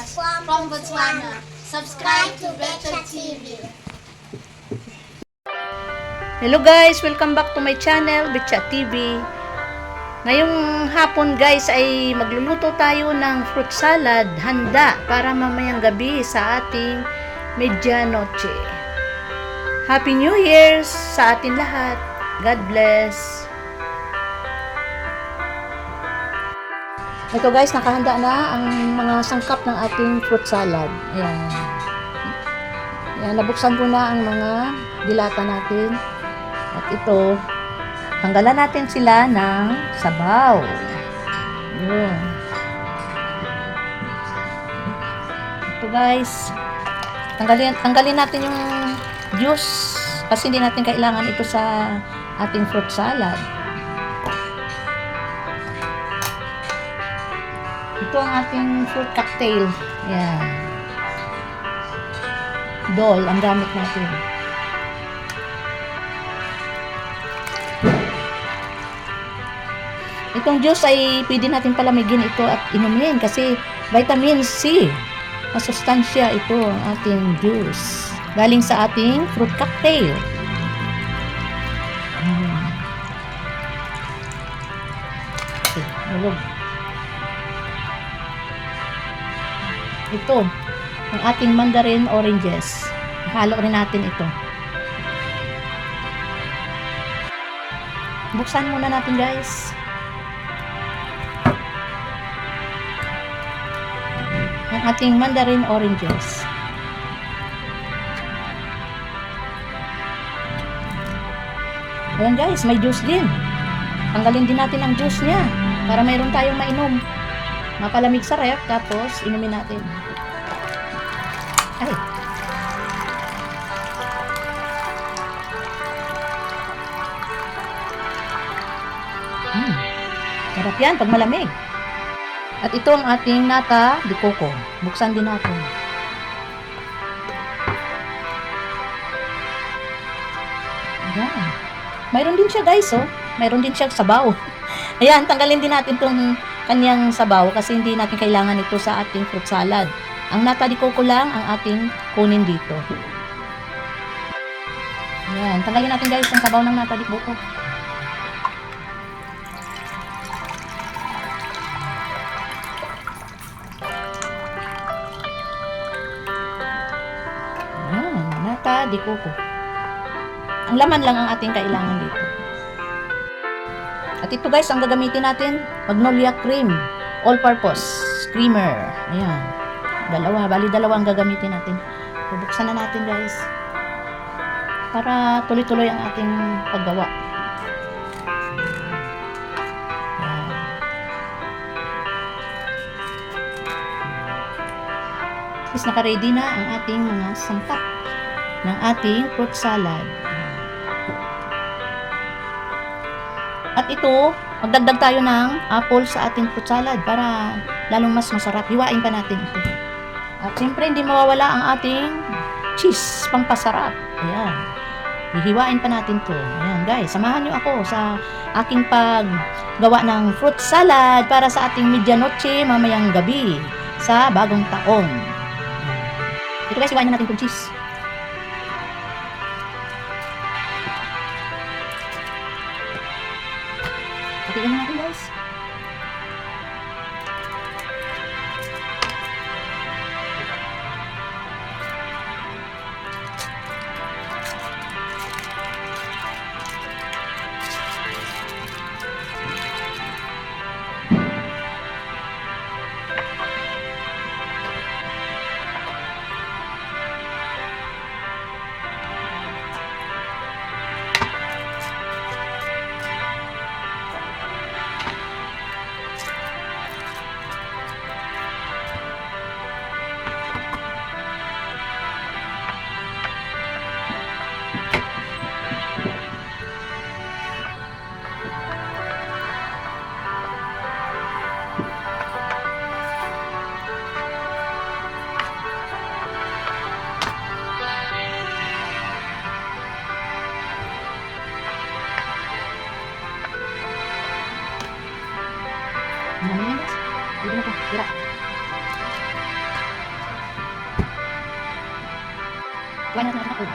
us from Botswana. Subscribe to Betcha TV. Hello guys, welcome back to my channel, Betcha TV. Ngayong hapon guys ay magluluto tayo ng fruit salad, handa para mamayang gabi sa ating medianoche. Happy New Year sa atin lahat. God bless. Ito guys, nakahanda na ang mga sangkap ng ating fruit salad. Ayan. Ayan, nabuksan ko na ang mga dilata natin. At ito, tanggalan natin sila ng sabaw. Yun. Ito guys, tanggalin natin yung juice kasi hindi natin kailangan ito sa ating fruit salad. Ito ang ating fruit cocktail. Yan. Dol ang gamit natin. Itong juice ay pwede natin palamigin ito at inumin kasi vitamin C. Masustansya ito ang ating juice. Galing sa ating fruit cocktail. Okay, hulog. Ito, ang ating mandarin oranges. Halo rin natin ito. Buksan muna natin guys. Ang ating mandarin oranges. Ayan guys, may juice din. Tanggalin din natin ang juice niya para mayroon tayong mainom. Mapalamig sa ref, tapos inumin natin. Ay. Sarap yan pag malamig. At ito ang ating nata de coco. Buksan din natin. Ayan. Mayroon din siya guys, oh. Mayroon din siya sabaw. Ayan, tanggalin din natin itong kanyang sabaw kasi hindi natin kailangan ito sa ating fruit salad. Ang nata de coco lang ang ating kunin dito. Ayan, tanggalin natin guys ang sabaw ng nata de coco. Ayan, nata de coco. Ang laman lang ang ating kailangan dito. At ito guys, ang gagamitin natin, Magnolia Cream, all-purpose creamer. Ayan. Bali dalawa ang gagamitin natin. Bubuksan na natin guys. Para tuloy-tuloy ang ating paggawa. Ayan. Tapos naka-ready na ang ating mga sangkap ng ating fruit salad. At ito, magdagdag tayo ng apple sa ating fruit salad para lalong mas masarap. Hiwain pa natin ito. At siyempre, hindi mawawala ang ating cheese, pampasarap. Ayan. Hihiwain pa natin to. Ayan, guys. Samahan nyo ako sa aking paggawa ng fruit salad para sa ating medianoche mamayang gabi sa bagong taon. Ito guys, hiwain na natin itong cheese. Hatiin na natin guys. Hiwain natin ang apple.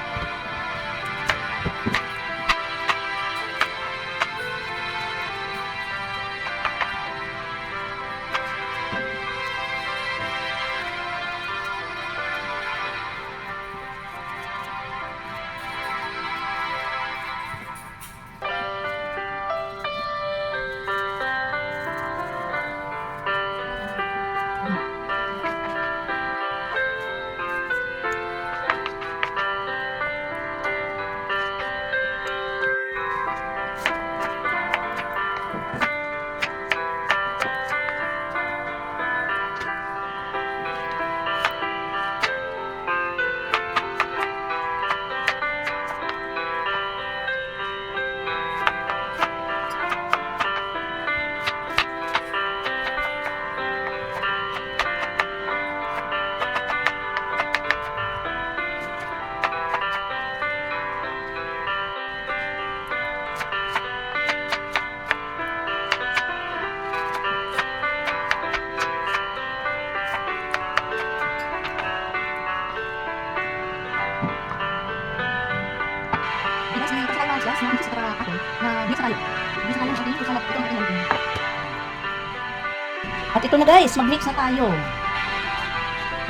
At ito na guys, mag-mix na tayo.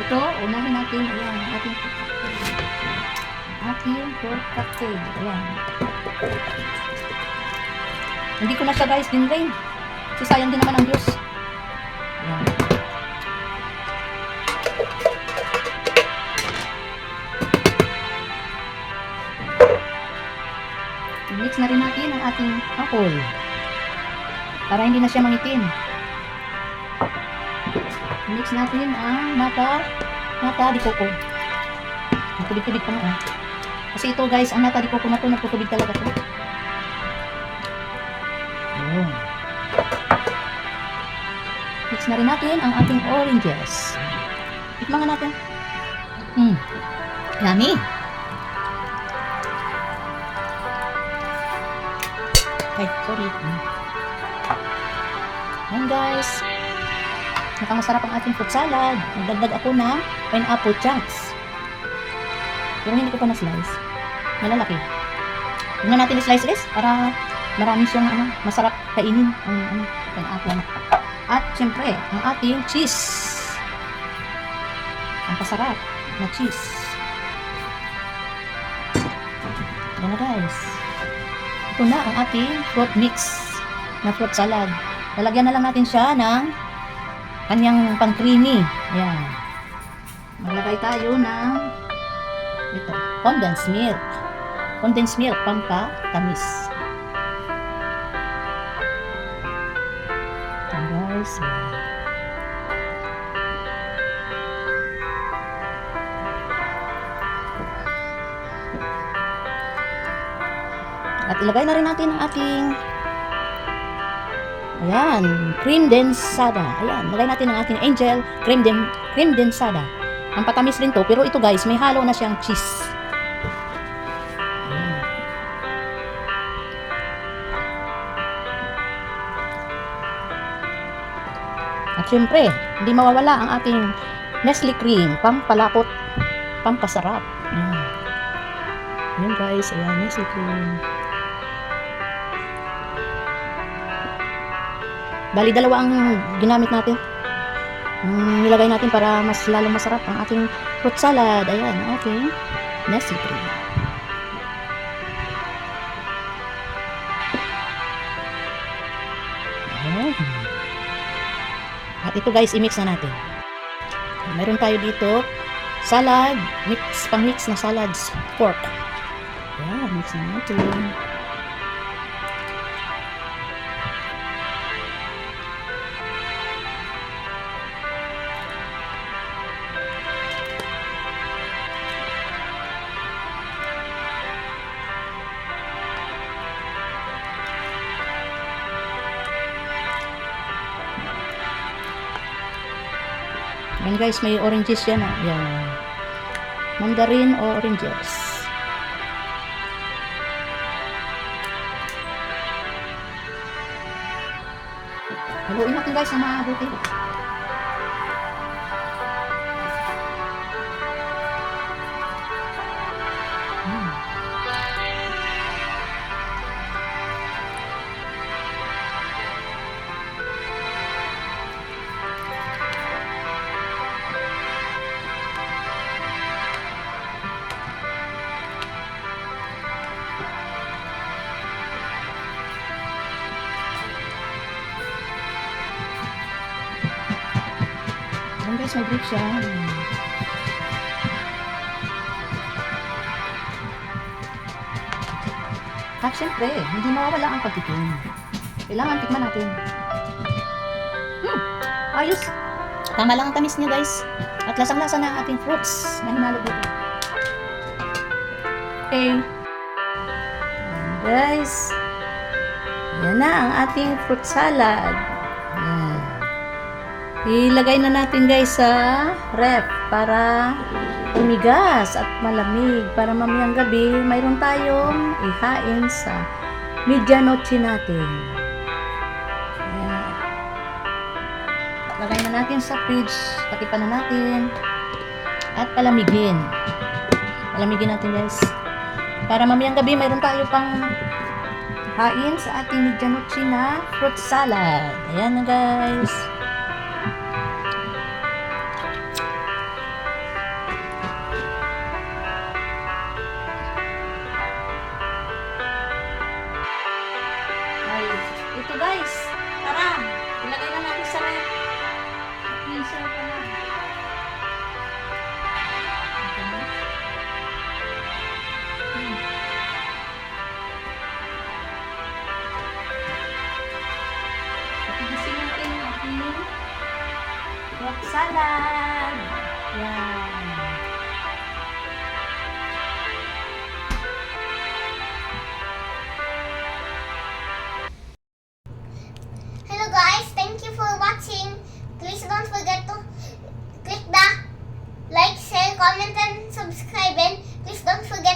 Ito, unahin natin, ayan, ating fruit cocktail. Ayan. Hindi ko na siya guys din-drain. Kasi sayang din naman ang juice. Ayan. Mix na rin natin ang ating apple. Para hindi na siya mangitim. Mix natin ang nata di coco. Tubig-tubig pa nga. Kasi ito guys, ang nata di coco na to, nagtutubig talaga to. Ayan. Mix na rin natin ang ating oranges. Tikman nga natin. Yummy. Ay, sorry. Ayan guys. Nakamasarap ang ating fruit salad. Nagdagdag ako ng pineapple chunks. Pero hindi ko pa na-slice. Malalaki. Tignan natin i-slice guys para marami siyang masarap kainin ang pineapple. At syempre, ang ating cheese. Ang pasarap na cheese. Yan na guys. Ito na ang ating fruit mix na fruit salad. Lalagyan na lang natin siya ng kanyang pang-creamy. Ayan. Maglagay tayo ng ito, condensed milk. Condensed milk, pampatamis. Ayan guys. At ilagay na rin natin ang ating cream densada. Ayan, lagay natin ang ating angel cream densada. Ang patamis rin to, pero ito guys, may halo na siyang cheese. Ayan. At syempre, hindi mawawala ang ating Nestle cream, pampalapot, pampasarap. Ayan. Ayan guys, ayan, Nestle cream. Bali, dalawa ang ginamit natin. Nilagay natin para mas lalong masarap ang ating fruit salad. Ayan, ang ating Nestle cream. Ayan. At ito guys, i-mix na natin. Meron tayo dito, salad, pang-mix na salads, pork. Ayan, mix na natin. Yan guys, may oranges yan ah. Yan. Mandarin o oranges. Haluin natin guys na mabuti. Ayan guys, may grapes siya. At syempre, hindi mawawala ang pagtikim. Kailangan tikman natin. Ayos. Tama lang ang tamis niya guys. At lasang-lasa na ang ating fruits na hinalo dito. Okay. Ayan, guys. Ayan na ang ating fruit salad. Ayan. Ilagay na natin guys sa ref para umigas at malamig. Para mamayang gabi, mayroon tayong ihain sa medianoche natin. Ayan. Lagay na natin sa fridge. Takipan na natin. At palamigin. Palamigin natin guys. Para mamayang gabi, mayroon tayo pang hain sa ating medianoche na fruit salad. Ayan na guys. Ay, ito guys. Tara, ilagay na natin sa ref. Freezer pa na. Patigisin natin ang ating fruit salad. Yan. Hello guys, thank you for watching. Please don't forget to click the like, share, comment, and subscribe. And please don't forget